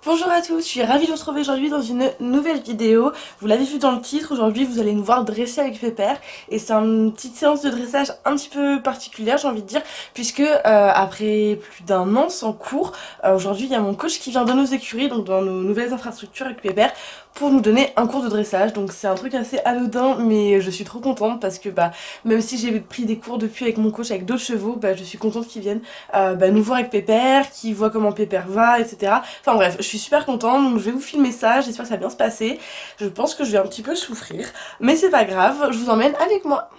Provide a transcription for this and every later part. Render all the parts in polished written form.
Bonjour à tous, je suis ravie de vous retrouver aujourd'hui dans une nouvelle vidéo. Vous l'avez vu dans le titre, aujourd'hui vous allez nous voir dresser avec Pépère. Et c'est une petite séance de dressage un petit peu particulière, j'ai envie de dire, puisque après plus d'un an sans cours, aujourd'hui il y a mon coach qui vient dans nos écuries, donc dans nos nouvelles infrastructures avec Pépère, pour nous donner un cours de dressage. Donc c'est un truc assez anodin, mais je suis trop contente parce que même si j'ai pris des cours depuis avec mon coach, avec d'autres chevaux, je suis contente qu'ils viennent nous voir avec Pépère, qu'ils voient comment Pépère va, etc. Enfin bref, je suis super contente, donc je vais vous filmer ça, j'espère que ça va bien se passer. Je pense que je vais un petit peu souffrir, mais c'est pas grave, je vous emmène avec moi.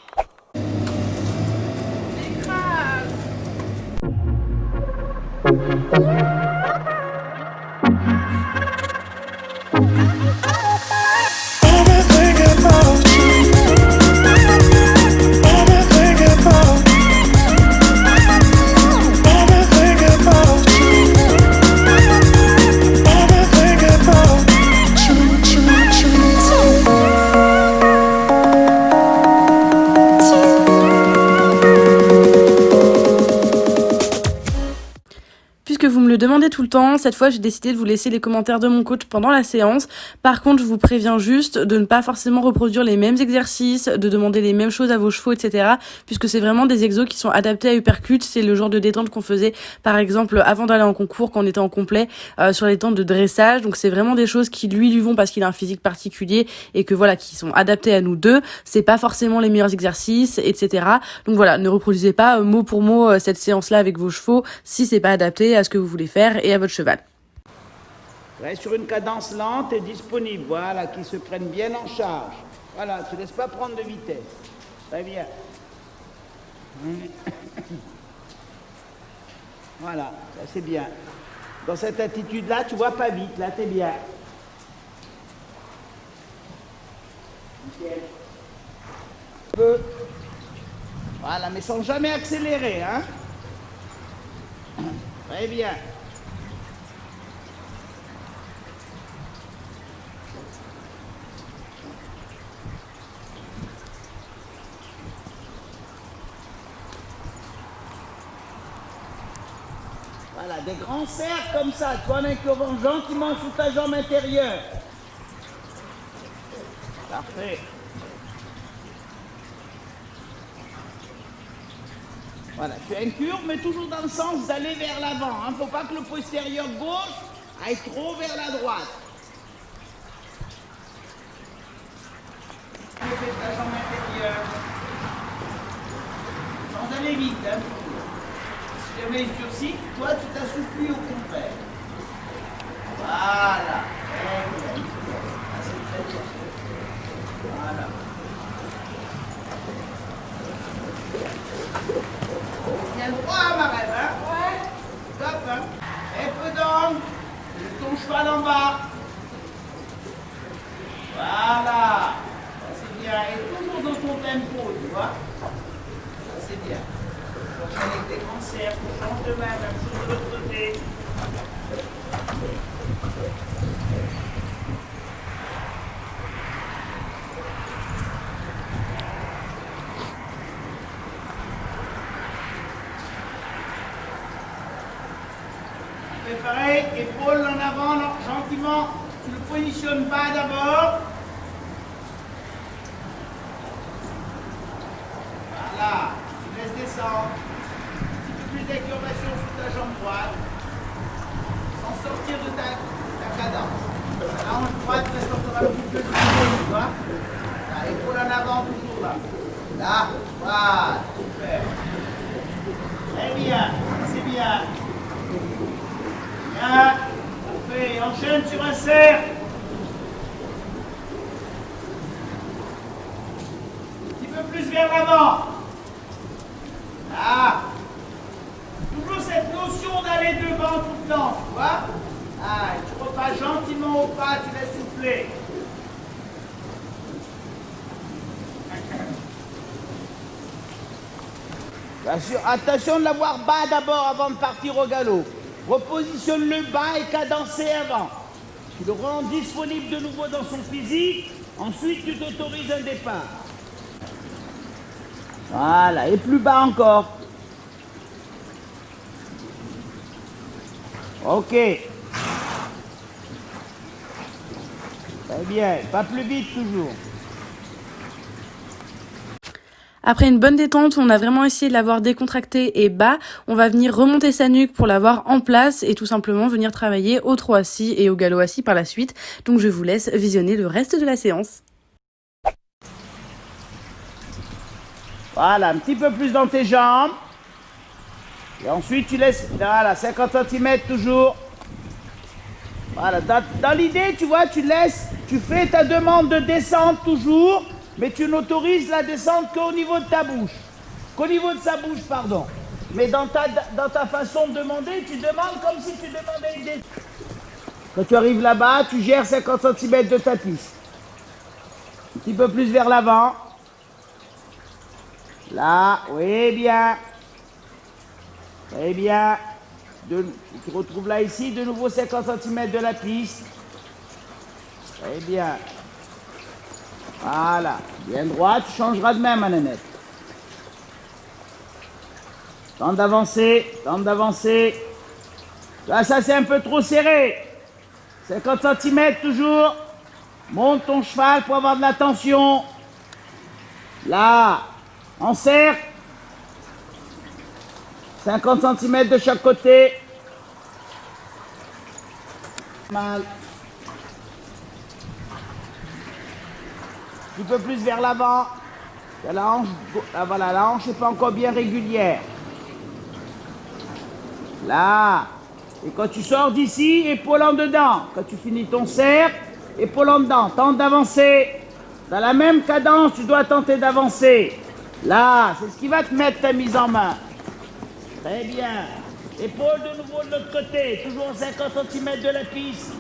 Puisque vous me le demandez tout le temps, cette fois j'ai décidé de vous laisser les commentaires de mon coach pendant la séance. Par contre, je vous préviens juste de ne pas forcément reproduire les mêmes exercices, de demander les mêmes choses à vos chevaux, etc. Puisque c'est vraiment des exos qui sont adaptés à Uppercut. C'est le genre de détente qu'on faisait, par exemple, avant d'aller en concours, quand on était en complet, sur les temps de dressage. Donc c'est vraiment des choses qui lui vont parce qu'il a un physique particulier et que voilà, qui sont adaptés à nous deux. C'est pas forcément les meilleurs exercices, etc. Donc voilà, ne reproduisez pas mot pour mot cette séance-là avec vos chevaux si c'est pas adapté à ce que vous voulez faire et à votre cheval. Reste sur une cadence lente et disponible, voilà, qui se prennent bien en charge. Voilà, ne te laisse pas prendre de vitesse. Très bien. Voilà, ça c'est bien. Dans cette attitude-là, tu vois pas vite, là t'es bien. Nickel. Un peu. Voilà, mais sans jamais accélérer, hein. Très bien. Voilà, des grands cercles comme ça, tu en incurvant gentiment sous ta jambe intérieure. Parfait. Voilà, tu incurves, mais toujours dans le sens d'aller vers l'avant. Il ne faut pas que le postérieur gauche aille trop vers la droite. Tu fais ta jambe intérieure. Sans aller vite, hein. Si jamais il durcit, toi tu t'assouplis au contraire. Voilà. Très bien. Ah, c'est très bien. Voilà. Tiens droit, ma rêve, hein? Ouais. Top, hein? Et peu d'angle. Ton cheval en bas. Voilà. Ça c'est bien. Et toujours dans ton tempo, tu vois? Ça c'est bien. Avec des grands cercles, change de main, même chose de l'autre côté. Fais pareil, épaule en avant, non, gentiment. Tu ne positionnes pas d'abord. Voilà, tu laisses descendre. Un petit peu plus d'incurvation sous ta jambe droite. Sans sortir de ta cadence. La hanche droite, laisse sortir un petit peu de l'épaule, tu vois. Là, épaule en avant, toujours là. Là, voilà, super. Très bien, c'est bien. Bien, parfait. Enchaîne sur un cercle. Un petit peu plus vers l'avant. Là. Toujours cette notion d'aller devant tout le temps, tu vois. Ah, tu repasses gentiment au pas, tu laisses souffler. Attention de l'avoir bas d'abord avant de partir au galop. Repositionne le bas et cadencé avant. Tu le rends disponible de nouveau dans son physique. Ensuite, tu t'autorises un départ. Voilà, et plus bas encore. Ok. Très bien, pas plus vite toujours. Après une bonne détente, on a vraiment essayé de l'avoir décontracté et bas. On va venir remonter sa nuque pour l'avoir en place et tout simplement venir travailler au trot assis et au galop assis par la suite. Donc je vous laisse visionner le reste de la séance. Voilà, un petit peu plus dans tes jambes. Et ensuite, tu laisses, voilà, 50 cm toujours. Voilà, dans l'idée, tu vois, tu fais ta demande de descente toujours, mais tu n'autorises la descente qu'au niveau de ta bouche. Qu'au niveau de sa bouche, pardon. Mais dans ta façon de demander, tu demandes comme si tu demandais une descente. Quand tu arrives là-bas, tu gères 50 cm de ta piste. Un petit peu plus vers l'avant. Là, oui, bien. Très bien. Tu te retrouves là, ici, de nouveau 50 cm de la piste. Très bien. Voilà. Bien droit, tu changeras de main, ma nénette. Tente d'avancer, tente d'avancer. Là, ça, c'est un peu trop serré. 50 cm toujours. Monte ton cheval pour avoir de la tension. Là, en cercle. 50 cm de chaque côté. Mal. Un petit peu plus vers l'avant. La hanche, voilà, la hanche n'est pas encore bien régulière. Là. Et quand tu sors d'ici, épaule en dedans. Quand tu finis ton cercle, épaule en dedans. Tente d'avancer. Dans la même cadence, tu dois tenter d'avancer. Là, c'est ce qui va te mettre ta mise en main. Très bien. Épaule de nouveau de l'autre côté. Toujours 50 cm de la piste.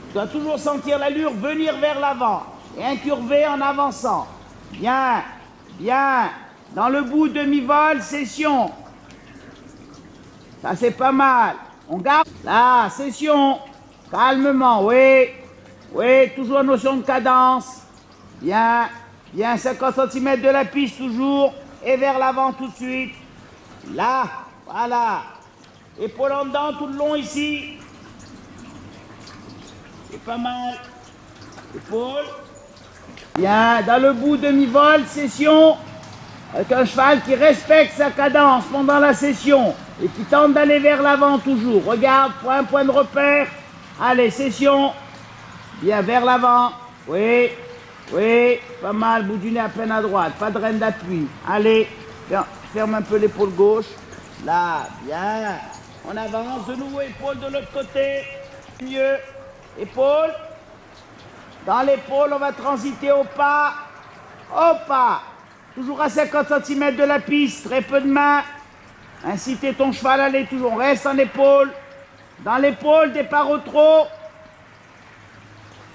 Tu dois toujours sentir l'allure venir vers l'avant. Et incurver en avançant. Bien. Bien. Dans le bout, demi-vol, session. Ça, c'est pas mal. On garde. Là, session. Calmement, oui. Oui, toujours notion de cadence. Bien. Bien, 50 cm de la piste toujours. Et vers l'avant tout de suite. Là, voilà. Épaule en dedans tout le long ici. C'est pas mal. Épaule. Bien, dans le bout, demi-vol, session. Avec un cheval qui respecte sa cadence pendant la session. Et qui tente d'aller vers l'avant toujours. Regarde, point de repère. Allez, session. Bien, vers l'avant. Oui. Oui, pas mal, bout du nez à peine à droite, pas de reine d'appui. Allez, bien, ferme un peu l'épaule gauche. Là, bien. On avance, de nouveau épaule de l'autre côté. Mieux, épaule. Dans l'épaule, on va transiter au pas. Au pas. Toujours à 50 cm de la piste, très peu de main. Inciter ton cheval à aller toujours, on reste en épaule. Dans l'épaule, départ au trot.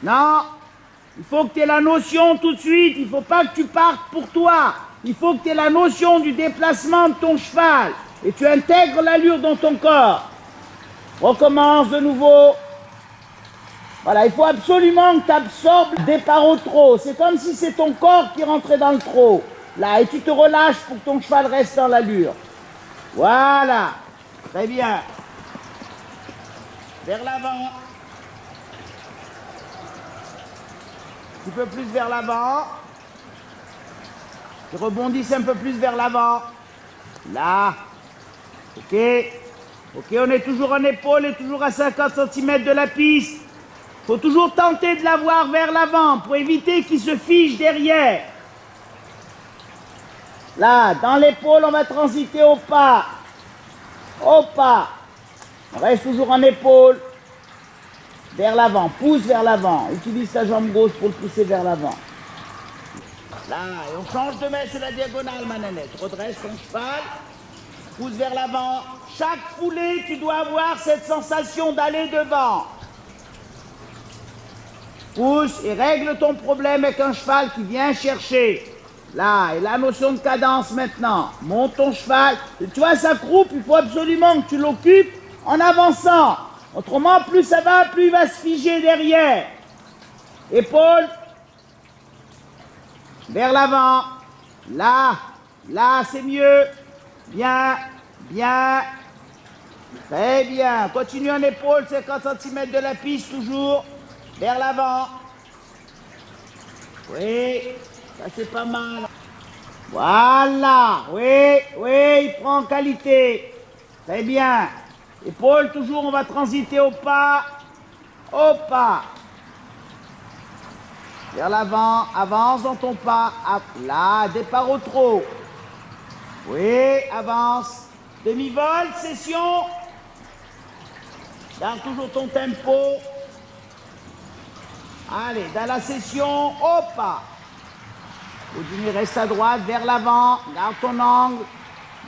Non. Il faut que tu aies la notion tout de suite, il ne faut pas que tu partes pour toi. Il faut que tu aies la notion du déplacement de ton cheval. Et tu intègres l'allure dans ton corps. Recommence de nouveau. Voilà, il faut absolument que tu absorbes le départ au trot. C'est comme si c'est ton corps qui rentrait dans le trot. Là, et tu te relâches pour que ton cheval reste dans l'allure. Voilà, très bien. Vers l'avant. Un petit peu plus vers l'avant. Tu rebondisses un peu plus vers l'avant. Là. Ok. Ok, on est toujours en épaule et toujours à 50 cm de la piste. Il faut toujours tenter de l'avoir vers l'avant pour éviter qu'il se fige derrière. Là, dans l'épaule, on va transiter au pas. Au pas. On reste toujours en épaule. Vers l'avant, pousse vers l'avant. Utilise ta jambe gauche pour le pousser vers l'avant. Là, et on change de main sur la diagonale, ma nénette. Redresse ton cheval. Pousse vers l'avant. Chaque foulée, tu dois avoir cette sensation d'aller devant. Pousse et règle ton problème avec un cheval qui vient chercher. Là, et la notion de cadence maintenant. Monte ton cheval. Tu vois, sa croupe, il faut absolument que tu l'occupes en avançant. Autrement, plus ça va, plus il va se figer derrière. Épaule. Vers l'avant. Là. Là, c'est mieux. Bien. Bien. Très bien. Continue en épaule, 50 cm de la piste toujours. vers l'avant. Oui, ça c'est pas mal. Voilà, oui, oui, il prend en qualité. Très bien. Épaule, toujours, on va transiter au pas. Au pas. Vers l'avant, avance dans ton pas. Là, départ au trot. Oui, avance. Demi-vol, session. Garde toujours ton tempo. Allez, dans la session, au pas. Bout reste à droite, vers l'avant. Garde ton angle.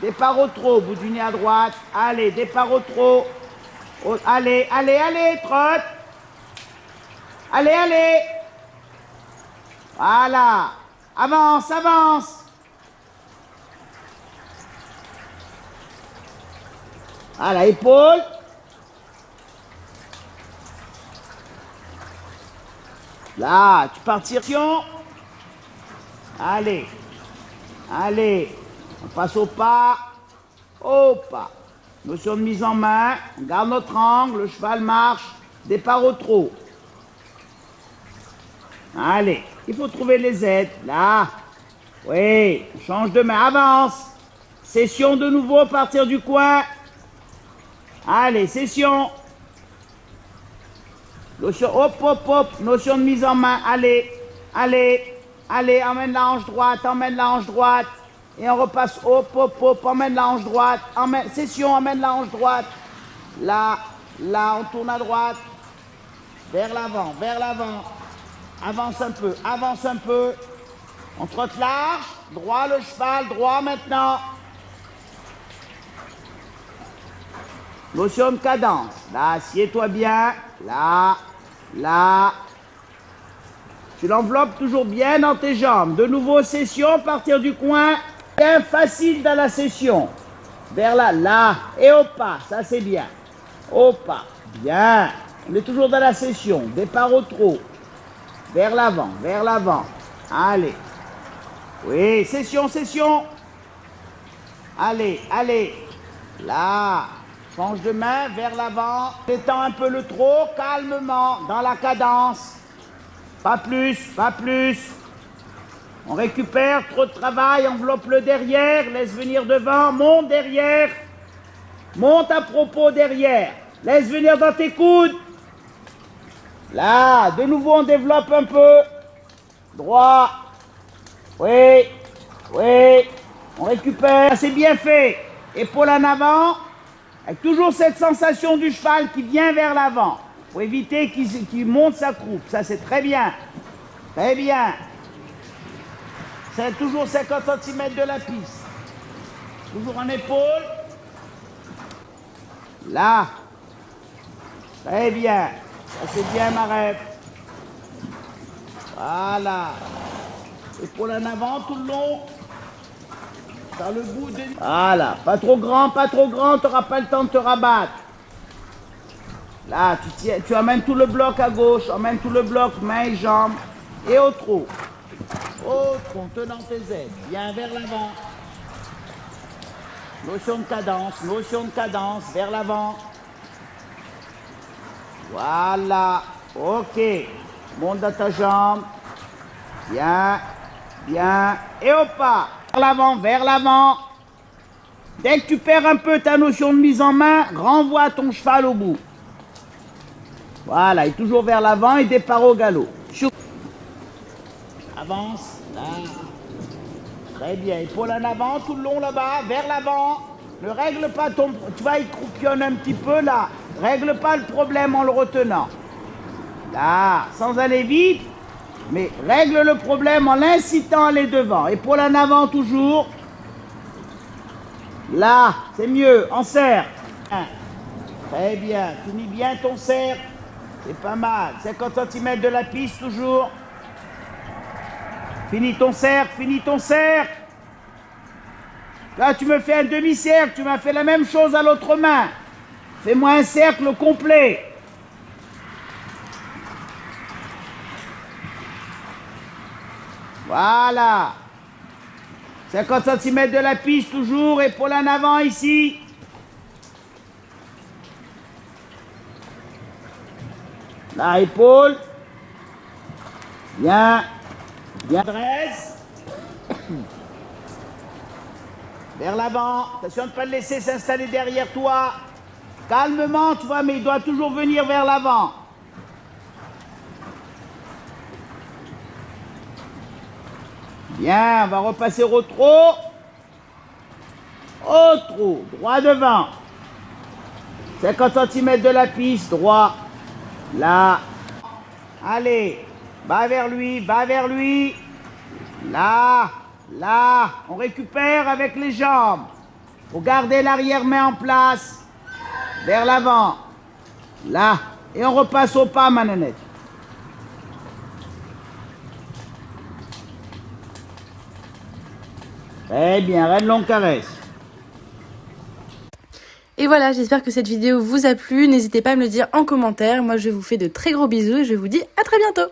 Départ au trot, bout du nez à droite. Allez, départ au trot. Allez, allez, allez, trotte. Allez, allez. Voilà. Avance, avance. À la épaule. Là, tu partires. Allez. Allez. On passe au pas. Au pas. Notion de mise en main. On garde notre angle. Le cheval marche. Départ au trot. Allez. Il faut trouver les aides. Là. Oui. On change de main. Avance. Session de nouveau à partir du coin. Allez, session. Notion, hop, hop, hop. Notion de mise en main. Allez, allez, allez. Emmène la hanche droite, emmène la hanche droite. Et on repasse, hop, hop, hop. Emmène la hanche droite. Session, emmène la hanche droite. Là, là, on tourne à droite. Vers l'avant, vers l'avant. Avance un peu, avance un peu. On trotte large. Droit le cheval, droit maintenant. Notion de cadence. Là, assieds-toi bien. Là, là. Tu l'enveloppes toujours bien dans tes jambes. De nouveau, session, partir du coin. Bien facile dans la session. Vers là, là. Et au pas. Ça, c'est bien. Au pas. Bien. On est toujours dans la session. Départ au trot. Vers l'avant, vers l'avant. Allez. Oui, session, session. Allez, allez. Là. Change de main vers l'avant. Détends un peu le trot, calmement, dans la cadence. Pas plus, pas plus. On récupère, trop de travail, enveloppe le derrière, laisse venir devant, monte derrière. Monte à propos derrière. Laisse venir dans tes coudes. Là, de nouveau, on développe un peu. Droit. Oui, oui. On récupère, c'est bien fait. Épaule en avant. Avec toujours cette sensation du cheval qui vient vers l'avant. Pour éviter qu'il monte sa croupe. Ça, c'est très bien. Très bien. C'est toujours 50 cm de la piste. Toujours en épaule. Là. Très bien. Ça, c'est bien, ma rêve. Voilà. Épaule en avant tout le long. Dans le bout de... Voilà, pas trop grand, tu n'auras pas le temps de te rabattre. Là, tu amènes tout le bloc à gauche, emmène tout le bloc, mains et jambes, et au trot. Au trot, tenant tes aides, bien vers l'avant. Notion de cadence, vers l'avant. Voilà, ok. Monte dans ta jambe. Bien, bien, et au pas. Vers l'avant. Dès que tu perds un peu ta notion de mise en main, renvoie ton cheval au bout. Voilà, et toujours vers l'avant et départ au galop. Avance, là. Très bien, épaule en avant, tout le long là-bas, vers l'avant. Ne règle pas ton... Tu vois, il croupionne un petit peu là. Règle pas le problème en le retenant. Là, sans aller vite. Mais règle le problème en l'incitant à aller devant. Épaule en avant toujours. Là, c'est mieux. En cercle. Très bien. Finis bien ton cercle. C'est pas mal. 50 cm de la piste toujours. Finis ton cercle. Finis ton cercle. Là, tu me fais un demi-cercle. Tu m'as fait la même chose à l'autre main. Fais-moi un cercle complet. Voilà. 50 cm de la piste toujours, épaule en avant ici. La épaule, Bien. Bien. Dresse. Vers l'avant. Attention de ne pas le laisser s'installer derrière toi. Calmement, tu vois, mais il doit toujours venir vers l'avant. Bien, on va repasser au trot. Au trot, droit devant. 50 cm de la piste, droit. Là. Allez, va vers lui, va vers lui. Là, là. On récupère avec les jambes. Faut garder l'arrière-main en place. Vers l'avant. Là. Et on repasse au pas, ma nénette. Très bien, reine longue caresse. Et voilà, j'espère que cette vidéo vous a plu. N'hésitez pas à me le dire en commentaire. Moi, je vous fais de très gros bisous et je vous dis à très bientôt.